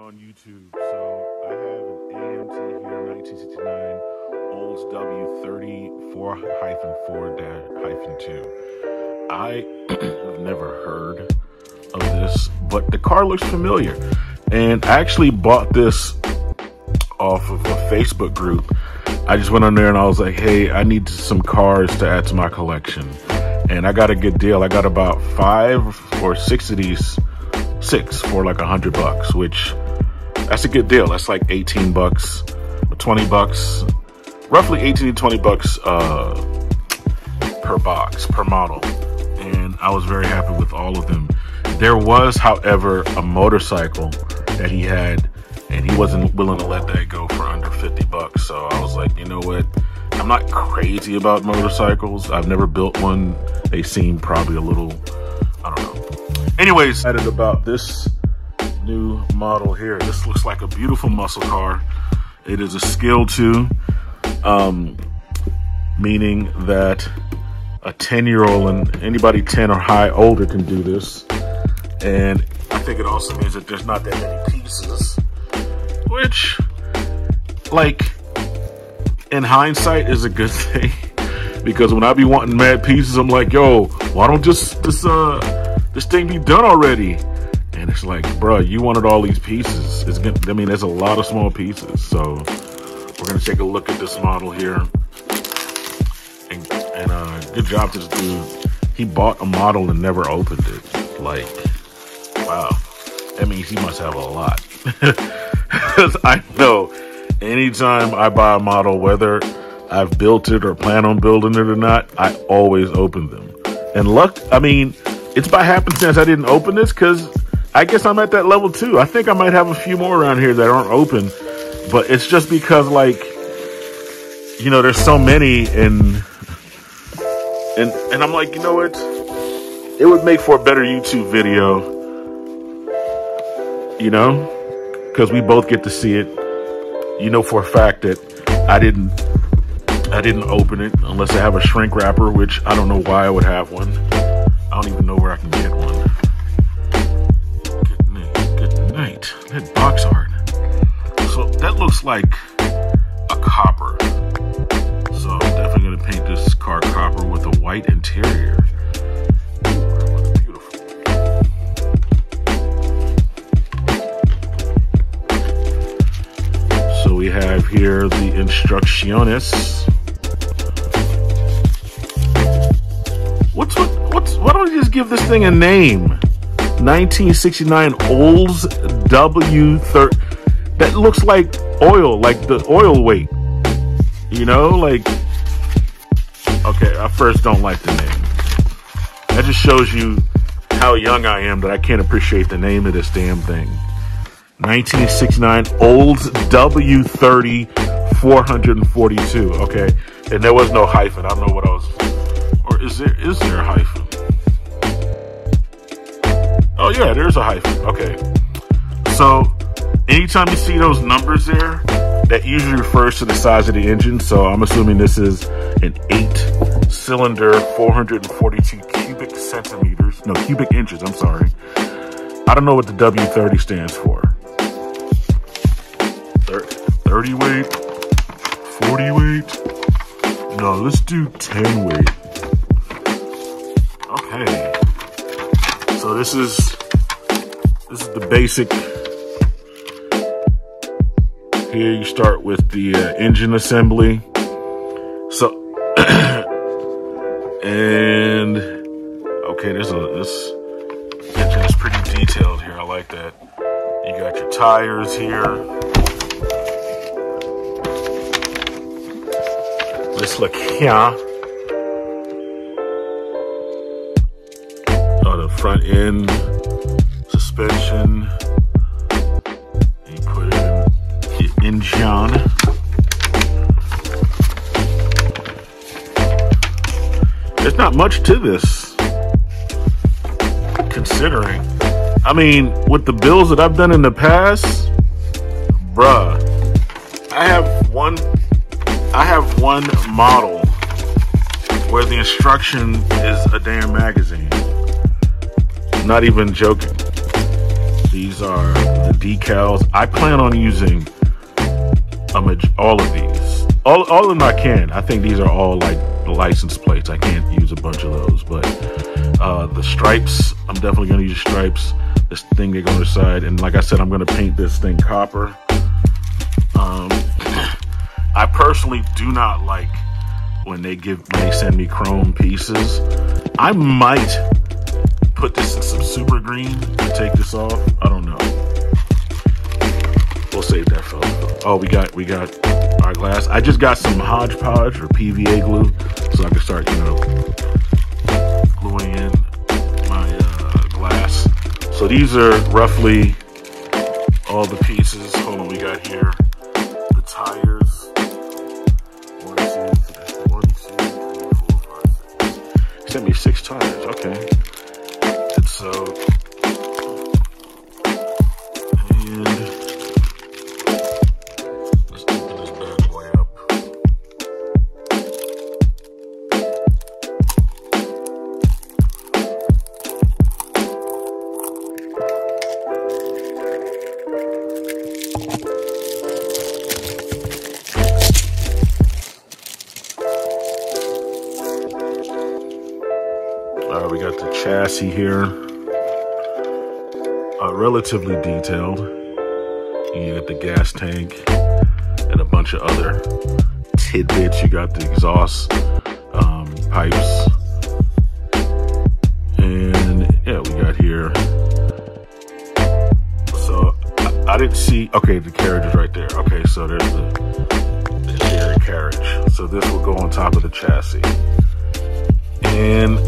on YouTube. So I have an AMT here, 1969 Olds W-30 4-4-2. I have never heard of this, but the car looks familiar. And I actually bought this off of a Facebook group. I just went on there and I was like, hey, I need some cars to add to my collection. And I got a good deal. I got about 5 or 6 of these, 6 for like $100, which that's a good deal. That's like 18 bucks or 20 bucks, roughly 18 to 20 bucks per box, per model. And I was very happy with all of them. There was, however, a motorcycle that he had, and he wasn't willing to let that go for under 50 bucks. So I was like, you know what? I'm not crazy about motorcycles. I've never built one. They seem probably a little, I don't know. Anyways, excited about this new model here. This looks like a beautiful muscle car. It is a skill 2, meaning that a 10-year-old and anybody 10 or older can do this. And I think it also means that there's not that many pieces, which, like, in hindsight is a good thing, because when I be wanting mad pieces, I'm like, yo, why don't this thing be done already? And it's like, bro, you wanted all these pieces. It's gonna, I mean, there's a lot of small pieces. So we're gonna take a look at this model here. And good job to this dude. He bought a model and never opened it. Like, wow. That means he must have a lot. Because I know anytime I buy a model, whether I've built it or plan on building it or not, I always open them. And luck, I mean, it's by happenstance I didn't open this, because I guess I'm at that level too. I think I might have a few more around here that aren't open, but it's just because, like, you know, there's so many, and I'm like, you know what? It would make for a better YouTube video, you know, because we both get to see it. You know for a fact that I didn't open it unless I have a shrink wrapper, which I don't know why I would have one. I don't even know where I can get one. Good night. That box art. So that looks like a copper. So I'm definitely gonna paint this car copper with a white interior. Beautiful. So we have here the instrucciones. Why don't we just give this thing a name? 1969 Olds W-30. That looks like oil, like the oil weight. You know, like, okay, I first don't like the name. That just shows you how young I am that I can't appreciate the name of this damn thing. 1969 Olds W-30 442, okay? And there was no hyphen. I don't know what I was, or is there a hyphen? Oh yeah, there's a hyphen, okay. So anytime you see those numbers there, that usually refers to the size of the engine. So I'm assuming this is an 8-cylinder, 442 cubic inches, I'm sorry. I don't know what the W-30 stands for. 30 weight, 40 weight. No, let's do 10 weight. Okay. So this is the basic. Here you start with the engine assembly. So, and okay, this engine is pretty detailed here. I like that. You got your tires here. Let's look here. Oh, the front end suspension. You put in the engine. There's not much to this, considering. I mean, with the builds that I've done in the past, bruh, I have one model where the instruction is a damn magazine. Not even joking. These are the decals. I plan on using all of these. All of them I can. I think these are all like the license plates. I can't use a bunch of those, but the stripes, I'm definitely going to use stripes. This thing they go on the side, and like I said, I'm going to paint this thing copper. I personally do not like when they send me chrome pieces. I might put this in some super green and take this off. I don't know. We'll save that for. Oh, we got our glass. I just got some hodgepodge or PVA glue, so I can start, gluing in my glass. So these are roughly all the pieces. Hold on, we got here the tires. 1, 2, 3, 4, 5, 6. Sent me 6 tires. Okay. And so, let's open this bad boy up. We got the chassis here, relatively detailed. You got the gas tank and a bunch of other tidbits. You got the exhaust pipes, and yeah, we got here. So I didn't see. Okay, the carriage is right there. Okay, so there's the interior carriage. So this will go on top of the chassis, and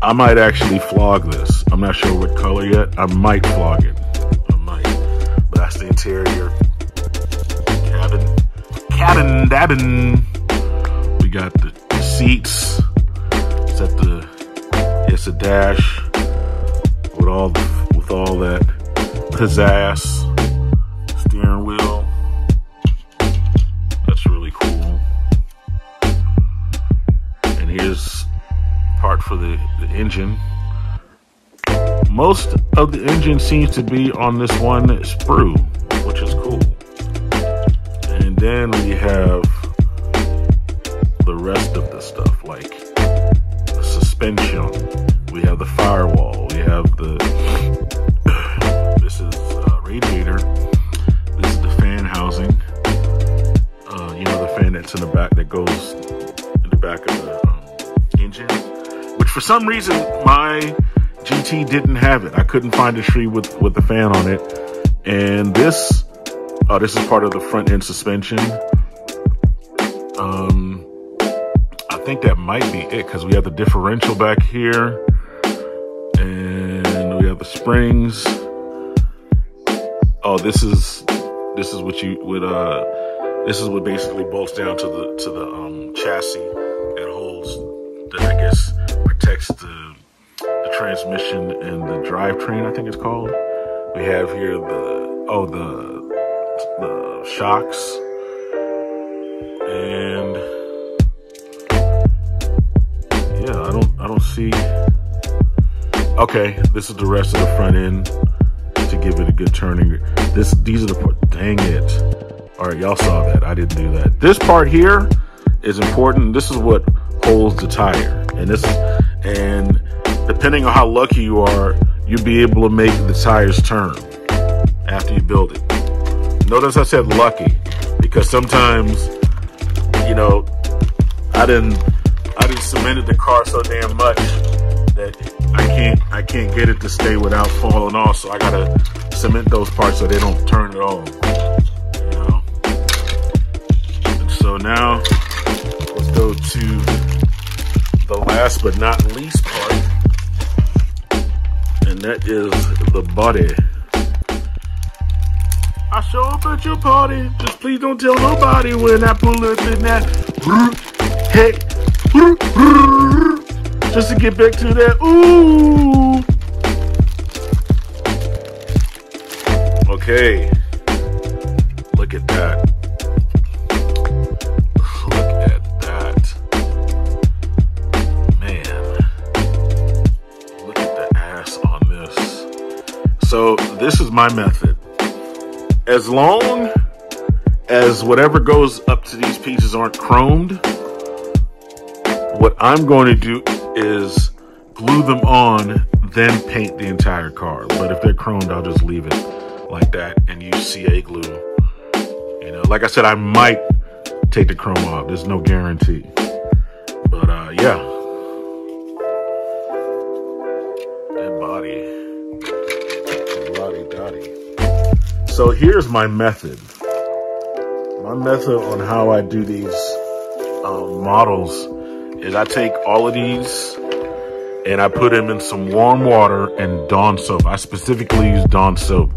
I might actually flog this. I'm not sure what color yet. I might flog it. I might. But that's the interior cabin. We got the seats. It's a dash with all that pizzazz. Steering wheel. That's really cool. And here's part for the engine. Most of the engine seems to be on this one sprue, which is cool. And then we have the rest of the stuff, like the suspension. We have the firewall. We have this is radiator. This is the fan housing. The fan that's in the back, that goes in the back of the engine. Which for some reason my GT didn't have it. I couldn't find a tree with the fan on it. And this is part of the front end suspension. I think that might be it, because we have the differential back here, and we have the springs. Oh, this is what this is what basically bolts down to the chassis that holds, that I guess protects the transmission and the drivetrain, I think it's called. We have here the shocks, and yeah, I don't see. Okay, this is the rest of the front end to give it a good turning. These are the part. Dang it! All right, y'all saw that. I didn't do that. This part here is important. This is what holds the tire, and depending on how lucky you are, you'll be able to make the tires turn after you build it. Notice I said lucky, because sometimes, I didn't cemented the car so damn much that I can't get it to stay without falling off. So I gotta cement those parts so they don't turn at all. And so now let's go to the last but not least part, and that is the body. I show up at your party, just please don't tell nobody when I pull up in that. Hey, just to get back to that. Ooh. Okay, look at that. Look at that. Man, look at the ass on this. So this is my method. As long as whatever goes up to these pieces aren't chromed, what I'm going to do is glue them on, then paint the entire car. But if they're chromed, I'll just leave it like that and use CA glue. You know, like I said, I might take the chrome off. There's no guarantee. But yeah. That body. So here's my method. My method on how I do these models is I take all of these and I put them in some warm water and Dawn soap. I specifically use Dawn soap,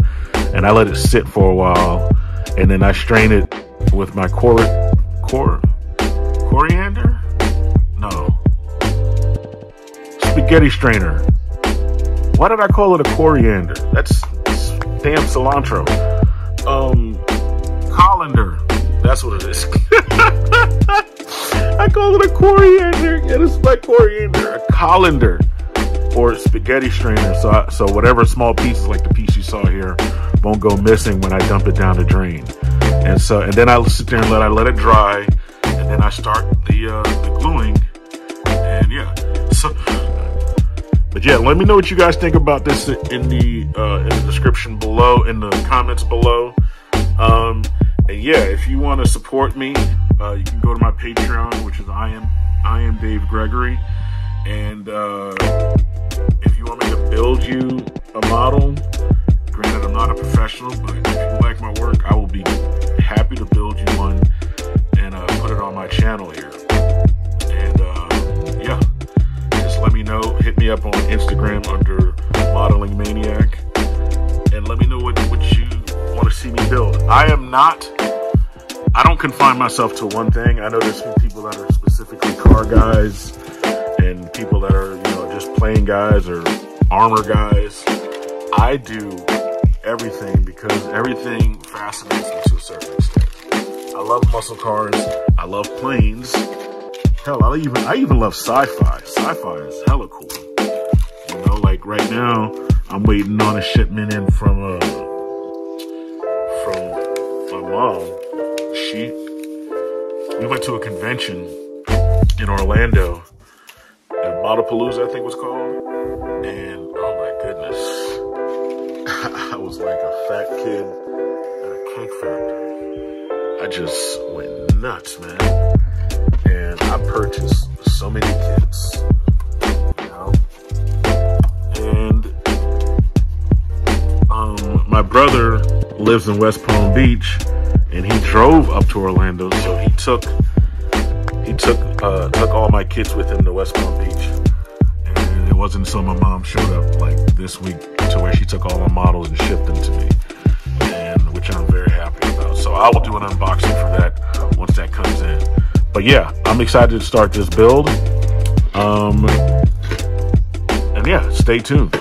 and I let it sit for a while, and then I strain it with my coriander? No. Spaghetti strainer. Why did I call it a coriander? That's damn cilantro. Colander. That's what it is. I call it a coriander. Yeah, this is my coriander. A colander or spaghetti strainer. So whatever small pieces, like the piece you saw here, won't go missing when I dump it down the drain. And then I sit there and let it dry, and then I start the gluing. And yeah. But yeah, let me know what you guys think about this in the description below, in the comments below. And yeah, if you want to support me, you can go to my Patreon, which is I am Dave Gregory. And if you want me to build you a model, granted I'm not a professional, but if you like my work, I will be happy to build you one and put it on my channel here. And yeah, just let me know. Hit me up on Instagram under Modeling Maniac, and let me know what you want to see me build. I don't confine myself to one thing. I know there's some people that are specifically car guys and people that are, you know, just plane guys or armor guys. I do everything because everything fascinates me to a certain extent. I love muscle cars. I love planes. Hell, I even love sci-fi. Sci-fi is hella cool. You know, like right now, I'm waiting on a shipment in from my mom. We went to a convention in Orlando, at Modelpalooza, I think it was called, and oh my goodness, I was like a fat kid at a cake factory. I just went nuts, man, and I purchased so many kits, you know, and my brother lives in West Palm Beach, and he drove up to Orlando, so he took all my kits with him to West Palm Beach. And it wasn't until my mom showed up like this week to where she took all my models and shipped them to me, and which I'm very happy about. So I will do an unboxing for that once that comes in. But yeah, I'm excited to start this build. And yeah, stay tuned.